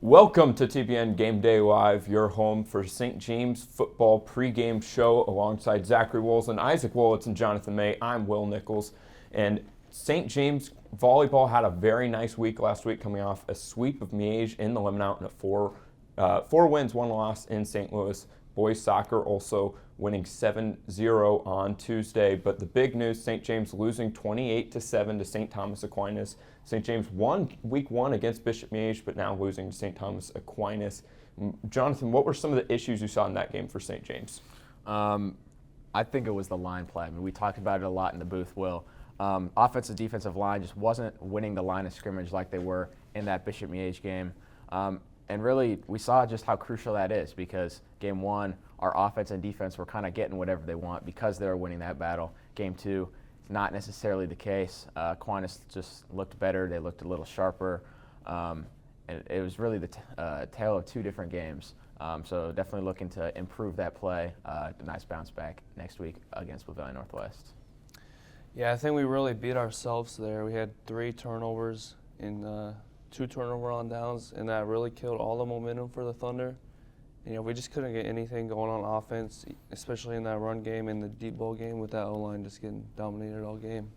Welcome to TBN Gameday Live, your home for St. James football pregame show alongside Zachary Wolves and Isaac Wolitz and Jonathan May. I'm Will Nichols. And St. James volleyball had a very nice week last week, coming off a sweep of Miege in the Lemon and a four wins, one loss in St. Louis. Boys soccer also winning 7-0 on Tuesday. But the big news, St. James losing 28-7 to St. Thomas Aquinas. St. James won week one against Bishop Miege, but now losing to St. Thomas Aquinas. Jonathan, what were some of the issues you saw in that game for St. James? I think it was the line play. I mean, we talked about it a lot in the booth, Will. Offensive, defensive line just wasn't winning the line of scrimmage like they were in that Bishop Miege game. And really, we saw just how crucial that is because game one, our offense and defense were kind of getting whatever they want because they were winning that battle. Game two, not necessarily the case. Aquinas just looked better. They looked a little sharper. And it was really the tale of two different games. So definitely looking to improve that play. A nice bounce back next week against Blue Valley Northwest. Yeah, I think we really beat ourselves there. We had 3 turnovers in 2 turnover on downs, and that really killed all the momentum for the Thunder. You know, we just couldn't get anything going on offense, especially in that run game and the deep ball game with that O-line just getting dominated all game.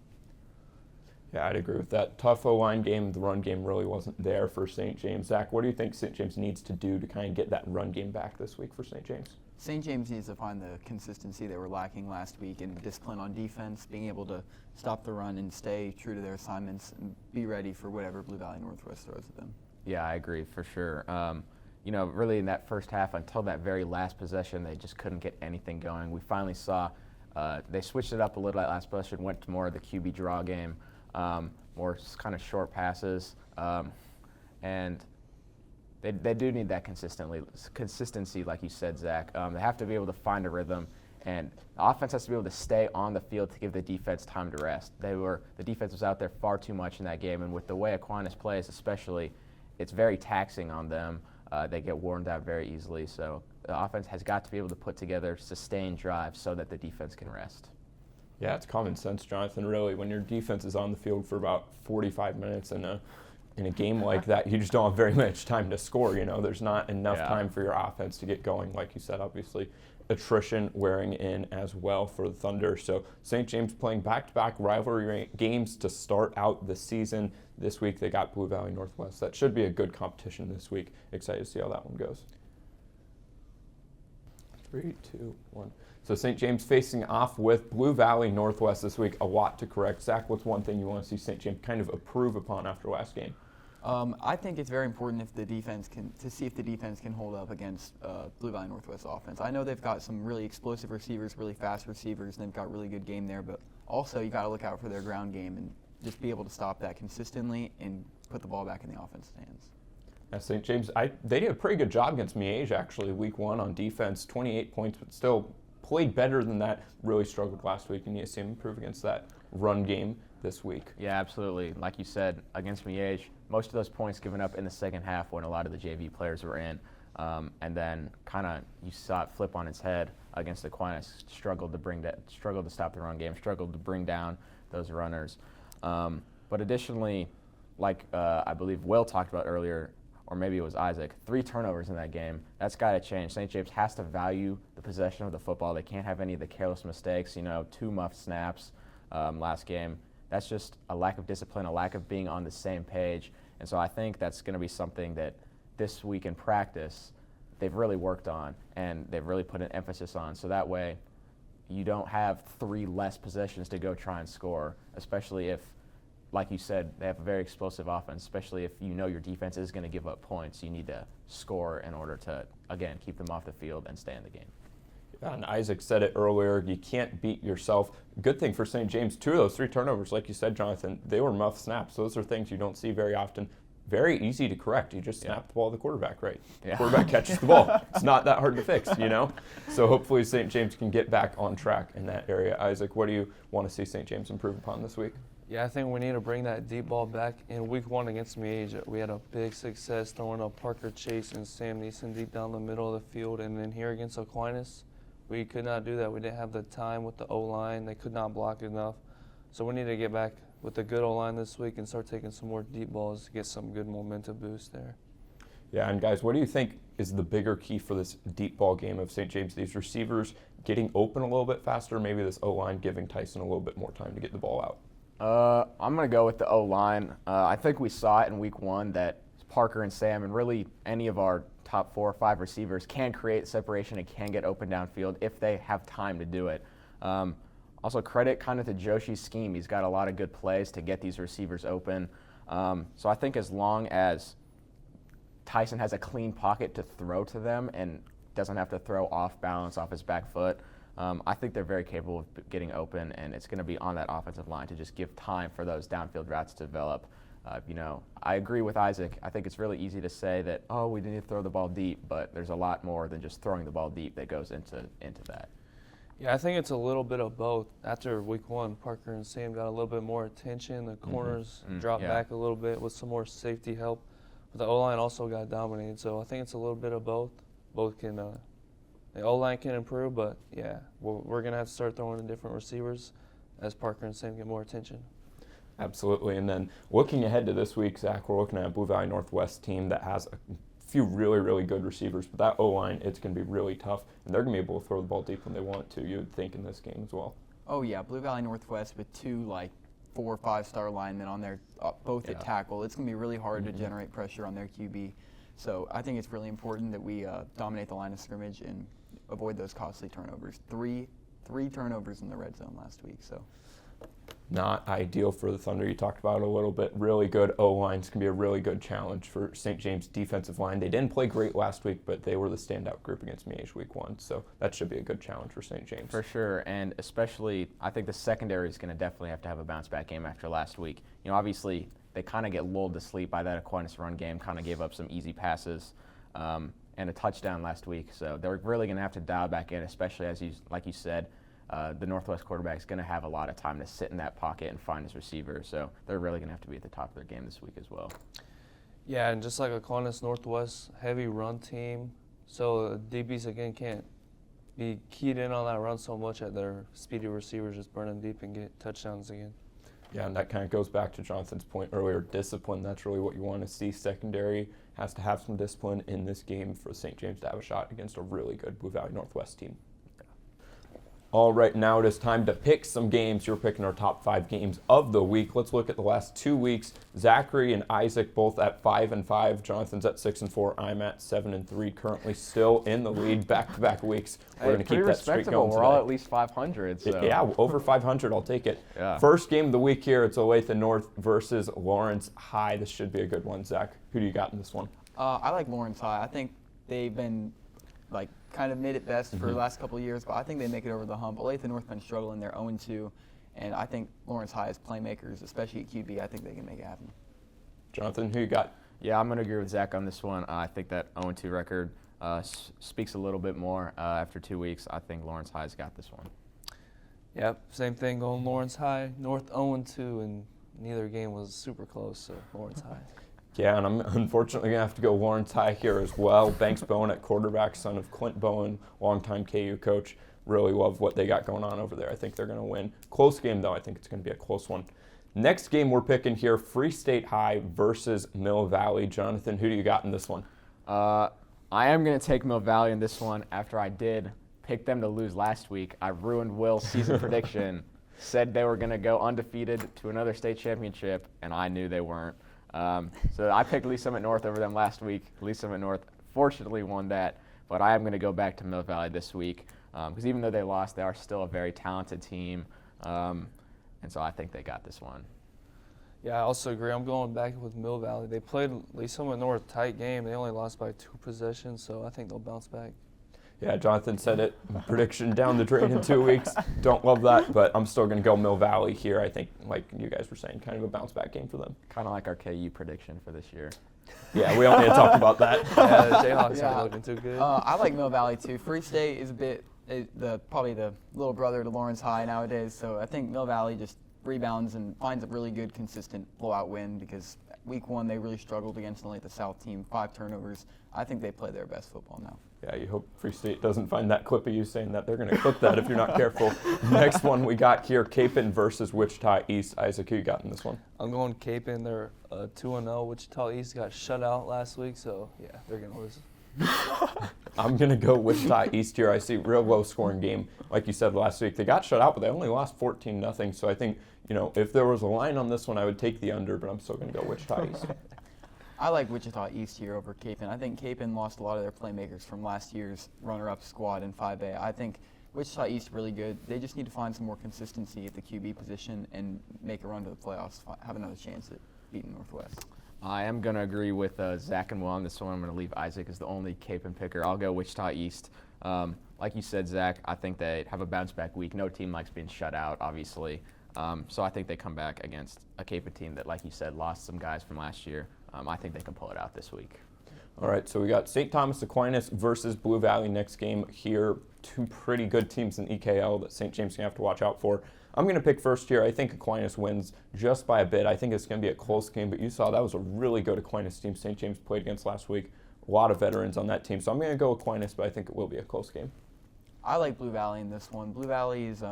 Yeah, I'd agree with that. Tough O-line game. The run game really wasn't there for St. James. Zach, what do you think St. James needs to do to kind of get that run game back this week for St. James? St. James needs to find the consistency they were lacking last week and discipline on defense, being able to stop the run and stay true to their assignments and be ready for whatever Blue Valley Northwest throws at them. Yeah, I agree for sure. You know, really in that first half until that very last possession, they just couldn't get anything going. We finally saw they switched it up a little at last possession, went to more of the QB draw game, more kind of short passes, and they do need that consistency, like you said, Zach. They have to be able to find a rhythm, and the offense has to be able to stay on the field to give the defense time to rest. The defense was out there far too much in that game, and with the way Aquinas plays especially, it's very taxing on them. They get worn out very easily, so the offense has got to be able to put together sustained drives so that the defense can rest. Yeah, it's common sense, Jonathan, really. When your defense is on the field for about 45 minutes in a game like that, you just don't have very much time to score. You know, there's not enough time for your offense to get going. Like you said, obviously, attrition wearing in as well for the Thunder. So St. James playing back-to-back rivalry games to start out the season. This week they got Blue Valley Northwest. That should be a good competition this week. Excited to see how that one goes. 3, 2, 1. So St. James facing off with Blue Valley Northwest this week. A lot to correct. Zach, what's one thing you want to see St. James kind of improve upon after last game? I think it's very important if the defense to see if the defense can hold up against Blue Valley Northwest offense. I know they've got some really explosive receivers, really fast receivers, and they've got really good game there, but also you got to look out for their ground game and just be able to stop that consistently and put the ball back in the offense's hands. Yeah, St. James, they did a pretty good job against Miege actually week one on defense, 28 points, but still played better than that. Really struggled last week, and you see him improve against that run game this week. Yeah, absolutely. Like you said, against Miege, most of those points given up in the second half when a lot of the JV players were in. And then kind of you saw it flip on its head against Aquinas, struggled to stop the run game, struggled to bring down those runners. But additionally, like I believe Will talked about earlier, or maybe it was Isaac, 3 turnovers in that game. That's got to change. St. James has to value the possession of the football. They can't have any of the careless mistakes, 2 muffed snaps last game. That's just a lack of discipline, a lack of being on the same page. And so I think that's going to be something that this week in practice they've really worked on and they've really put an emphasis on. So that way you don't have 3 less possessions to go try and score, especially if, like you said, they have a very explosive offense, especially if you know your defense is going to give up points. You need to score in order to, again, keep them off the field and stay in the game. And Isaac said it earlier, you can't beat yourself. Good thing for St. James, 2 of those 3 turnovers, like you said, Jonathan, they were muff snaps. Those are things you don't see very often. Very easy to correct. You just snap the ball to the quarterback, right? Yeah. Quarterback catches the ball. It's not that hard to fix, So hopefully St. James can get back on track in that area. Isaac, what do you want to see St. James improve upon this week? Yeah, I think we need to bring that deep ball back. In week 1 against Miege, we had a big success throwing up Parker Chase and Sam Neeson deep down the middle of the field. And then here against Aquinas, we could not do that. We didn't have the time with the O-line. They could not block enough. So we need to get back with a good O-line this week and start taking some more deep balls to get some good momentum boost there. Yeah, and guys, what do you think is the bigger key for this deep ball game of St. James? These receivers getting open a little bit faster, maybe this O-line giving Tyson a little bit more time to get the ball out? I'm going to go with the O-line. I think we saw it in week 1 that Parker and Sam and really any of our top 4 or 5 receivers can create separation and can get open downfield if they have time to do it. Also, credit kind of to Joshi's scheme. He's got a lot of good plays to get these receivers open. So I think as long as Tyson has a clean pocket to throw to them and doesn't have to throw off balance off his back foot, I think they're very capable of getting open, and it's going to be on that offensive line to just give time for those downfield routes to develop. I agree with Isaac. I think it's really easy to say that, oh, we need to throw the ball deep, but there's a lot more than just throwing the ball deep that goes into that. Yeah, I think it's a little bit of both. After week 1, Parker and Sam got a little bit more attention. The corners dropped back a little bit with some more safety help. But the O-line also got dominated, so I think it's a little bit of both. Both can, the O-line can improve, but yeah, we're going to have to start throwing to different receivers as Parker and Sam get more attention. Absolutely. And then looking ahead to this week, Zach, we're looking at a Blue Valley Northwest team that has a few really, really good receivers. But that O-line, it's going to be really tough. And they're going to be able to throw the ball deep when they want to, you would think, in this game as well. Oh, yeah. Blue Valley Northwest with 2, 4 or 5-star linemen on their both at tackle. It's going to be really hard to generate pressure on their QB. So I think it's really important that we dominate the line of scrimmage and avoid those costly turnovers. Three turnovers in the red zone last week. So not ideal for the Thunder. You talked about it a little bit. Really good O-lines can be a really good challenge for St. James' defensive line. They didn't play great last week, but they were the standout group against Miege week 1. So that should be a good challenge for St. James. For sure, and especially I think the secondary is going to definitely have to have a bounce-back game after last week. Obviously they kind of get lulled to sleep by that Aquinas run game, kind of gave up some easy passes and a touchdown last week. So they're really going to have to dial back in, especially as like you said, the Northwest quarterback is going to have a lot of time to sit in that pocket and find his receiver. So they're really going to have to be at the top of their game this week as well. Yeah, and just like Aquinas Northwest, heavy run team. So the DBs, again, can't be keyed in on that run so much that their speedy receivers just burn them deep and get touchdowns again. Yeah, and that kind of goes back to Jonathan's point earlier, discipline. That's really what you want to see. Secondary has to have some discipline in this game for St. James to have a shot against a really good Blue Valley Northwest team. All right, now it is time to pick some games. You're picking our top 5 games of the week. Let's look at the last 2 weeks. Zachary and Isaac both at 5-5. Jonathan's at 6-4. I'm at 7-3. Currently still in the lead back-to-back weeks. We're going to keep that streak going today. We're all at least 500. So. Yeah, over 500. I'll take it. Yeah. First game of the week here. It's Olathe North versus Lawrence High. This should be a good one. Zach, who do you got in this one? I like Lawrence High. I think they've been kind of made it best for the last couple of years, but I think they make it over the hump. Olathe North been struggling. They're 0-2, and I think Lawrence High is playmakers, especially at QB. I think they can make it happen. Jonathan, who you got? Yeah, I'm going to agree with Zach on this one. I think that 0-2 record speaks a little bit more after 2 weeks. I think Lawrence High's got this one. Yep, same thing going Lawrence High. North 0-2, and neither game was super close, so Lawrence High. Yeah, and I'm unfortunately going to have to go Lawrence High here as well. Banks Bowen at quarterback, son of Clint Bowen, longtime KU coach. Really love what they got going on over there. I think they're going to win. Close game, though. I think it's going to be a close one. Next game we're picking here, Free State High versus Mill Valley. Jonathan, who do you got in this one? I am going to take Mill Valley in this one after I did pick them to lose last week. I ruined Will's season prediction, said they were going to go undefeated to another state championship, and I knew they weren't. So I picked Lee Summit North over them last week. Lee Summit North fortunately won that, but I am going to go back to Mill Valley this week because even though they lost, they are still a very talented team, and so I think they got this one. Yeah, I also agree. I'm going back with Mill Valley. They played Lee Summit North tight game. They only lost by 2 possessions, so I think they'll bounce back. Yeah, Jonathan said it. Prediction down the drain in 2 weeks. Don't love that, but I'm still going to go Mill Valley here. I think, like you guys were saying, kind of a bounce-back game for them. Kind of like our KU prediction for this year. Yeah, we don't need to talk about that. Yeah, the Jayhawks aren't looking too good. I like Mill Valley, too. Free State is probably the little brother to Lawrence High nowadays, so I think Mill Valley just rebounds and finds a really good, consistent blowout win because Week 1, they really struggled against only the South team, 5 turnovers. I think they play their best football now. Yeah, you hope Free State doesn't find that clip of you saying that. They're going to clip that if you're not careful. Next one we got here, Capon versus Wichita East. Isaac, who you got in this one? I'm going Capon. They're 2-0. Wichita East got shut out last week, so yeah, they're going to lose. I'm going to go Wichita East here. I see real low-scoring game. Like you said last week, they got shut out, but they only lost 14-0. So I think, if there was a line on this one, I would take the under, but I'm still going to go Wichita East. I like Wichita East here over Capon. I think Capon lost a lot of their playmakers from last year's runner-up squad in 5A. I think Wichita East really good. They just need to find some more consistency at the QB position and make a run to the playoffs, have another chance at beating Northwest. I am going to agree with Zach and Will on this one. I'm going to leave Isaac as the only Capon picker. I'll go Wichita East. Like you said, Zach, I think they have a bounce-back week. No team likes being shut out, obviously. So I think they come back against a Capon team that, like you said, lost some guys from last year. I think they can pull it out this week. All right, so we got St. Thomas Aquinas versus Blue Valley next game here. 2 pretty good teams in EKL that St. James is going to have to watch out for. I'm going to pick first here. I think Aquinas wins just by a bit. I think it's going to be a close game, but you saw that was a really good Aquinas team St. James played against last week. A lot of veterans on that team, so I'm going to go Aquinas, but I think it will be a close game. I like Blue Valley in this one. Blue Valley is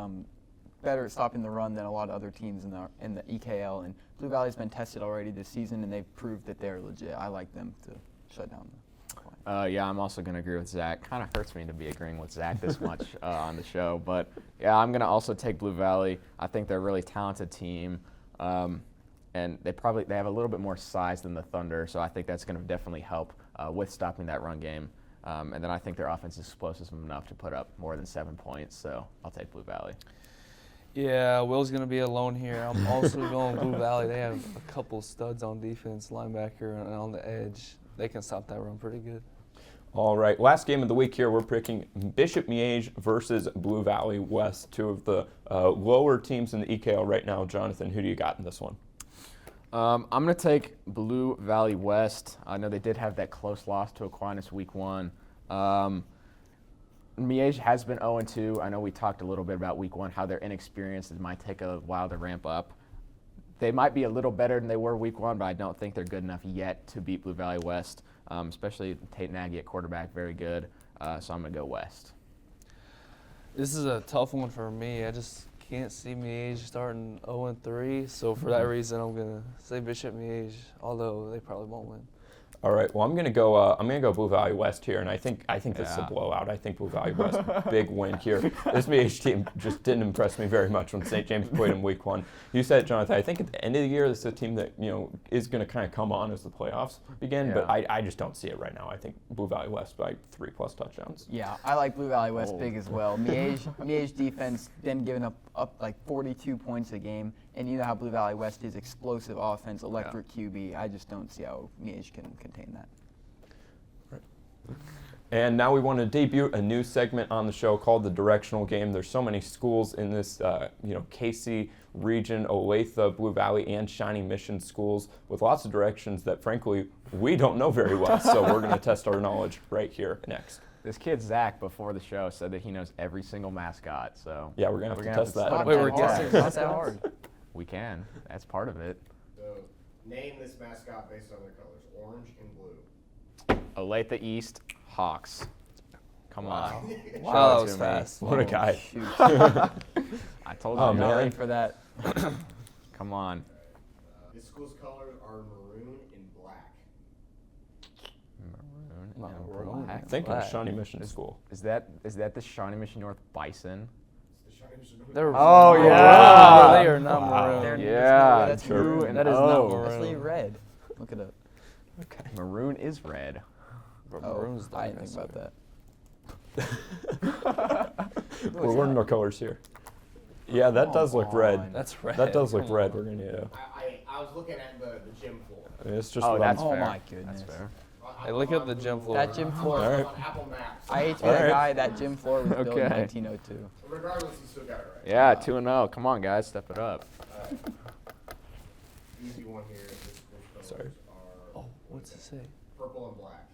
better at stopping the run than a lot of other teams in the EKL, and Blue Valley's been tested already this season, and they've proved that they're legit. I like them to shut down the Aquinas. Yeah, I'm also going to agree with Zach. Kind of hurts me to be agreeing with Zach this much on the show, but yeah, I'm going to also take Blue Valley. I think they're a really talented team, and they have a little bit more size than the Thunder, so I think that's going to definitely help with stopping that run game. And then I think their offense is explosive enough to put up more than 7 points, so I'll take Blue Valley. Yeah, Will's going to be alone here. I'm also going Blue Valley. They have a couple studs on defense, linebacker, and on the edge. They can stop that run pretty good. All right, last game of the week here, we're picking Bishop Miege versus Blue Valley West, 2 of the lower teams in the EKL right now. Jonathan, who do you got in this one? I'm going to take Blue Valley West. I know they did have that close loss to Aquinas week 1. Miege has been 0-2. I know we talked a little bit about week 1, how they're inexperienced. It might take a while to ramp up. They might be a little better than they were week 1, but I don't think they're good enough yet to beat Blue Valley West, especially Tate Nagy at quarterback, very good. So I'm going to go West. This is a tough one for me. I just can't see Miege starting 0-3. So for that reason, I'm going to say Bishop Miege, although they probably won't win. All right. Well, I'm gonna go Blue Valley West here, and I think this is a blowout. I think Blue Valley West big win here. This MH team just didn't impress me very much when St. James played in week 1. You said it, Jonathan. I think at the end of the year, this is a team that is going to kind of come on as the playoffs begin, but I just don't see it right now. I think Blue Valley West by 3+ touchdowns. Yeah, I like Blue Valley West big as well. Miege defense been giving up like 42 points a game, and you know how Blue Valley West is, explosive offense, electric QB. I just don't see how Miege can contain that. Right. And now we want to debut a new segment on the show called the Directional Game. There's so many schools in this, KC region, Olathe, Blue Valley, and Shawnee Mission schools with lots of directions that, frankly, we don't know very well. So we're going to test our knowledge right here next. This kid, Zach, before the show said that he knows every single mascot. So yeah, we're going to have to test that. Not that hard. We can. That's part of it. So name this mascot based on their colors, orange and blue. Olathe East Hawks. Come on. Wow, that was fast. What a guy. I told you. Oh, I'm man. not Ready for that. Come on. This school's colors are maroon and black. Maroon and black. I think of Shawnee Mission School. Is that the Shawnee Mission North Bison? It's the Shawnee Mission North. They're Oh, maroon. yeah. They are not maroon. They're- Yeah, that's true. maroon. And That is not oh. maroon. Let's leave red. Look it up. Okay. Maroon is red. But Oh, maroon's I dark. didn't think about that. We're learning our colors here. Yeah, that does look red. That's red. That does look Come red. on. We're going to I was looking at the gym floor. it's just Oh, what that's I'm- fair. my goodness. That's fair. Hey, look at the gym floor. That gym floor. All right. On Apple Maps. I hate to be All that right. guy. That gym floor was built in Okay. 1902. Regardless, you still got it right. Yeah, 2-0. Come on, guys, step it up. Alright. Easy one here. This colors Sorry. are Oh, what's it say? purple and black.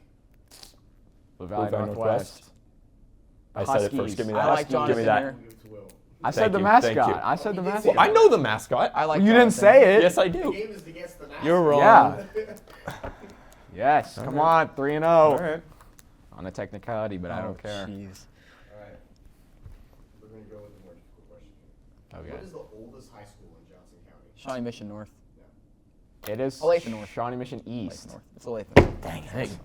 Blue Blue Valley Valley Northwest. I said it first. Huskies. Give me I that. like Give me Jonathan that. here. Give it to Will. I said the Thank you. mascot. I said the Well, mascot. I know the mascot. I like You didn't Jonathan. say it. Yes, I The do. game is to guess the mascot. You're wrong. Yeah. Yes. Come on. 3-0. All right. On a technicality, but I don't care. Jeez. All right. We're going to go with a more difficult question. Okay. What is the oldest high school in Johnson County? Shawnee Mission North. It is Olathe North. Shawnee Mission East. North. It's Olathe. Dang Hey. it.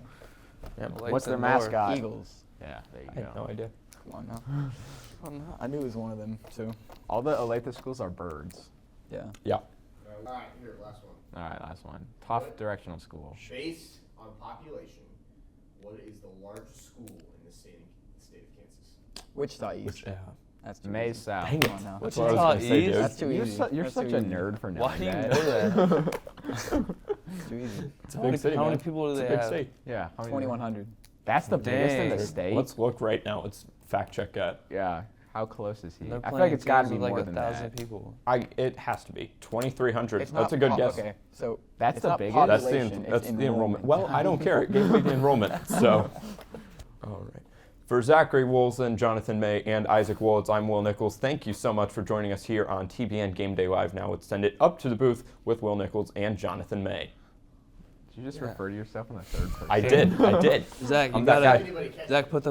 Yeah, What's their North. mascot? Eagles. Yeah, there you I had go. no idea. Come on now. I knew it was one of them too. All the Olathe schools are birds. Yeah. Yeah. All right, here, last one. All right, last one. Tough What? directional school. Based on population, what is the largest school in the state of Kansas? Wichita East. Yeah. That's too Mays easy. South. Dang Come it. on now. That's what I was going to say, East? dude. That's too You're, easy. you're That's such too a easy. nerd for knowing Why do you that. know that? It's too easy. It's a How big many- city, how many man. people do It's a they big have? state. Yeah. how many- 2,100. That's the biggest in the Dang. state? Let's look right now. Let's fact check that. Yeah. How close is he? And they're I feel like playing it's got to games be with more like than 1,000 that. people. It has to be 2,300. It's That's not a good po- guess. Okay, so That's it's the not biggest? That's population, the it's enrollment. Well, I don't care. It gave me the enrollment. So, all right. For Zachary Woolson, Jonathan May, and Isaac Wolitz, I'm Will Nichols. Thank you so much for joining us here on TBN Game Day Live. Now let's send it up to the booth with Will Nichols and Jonathan May. Did you just refer to yourself in the third person? I did. Zach, you I'm that gotta guy. Anybody catch Zach put them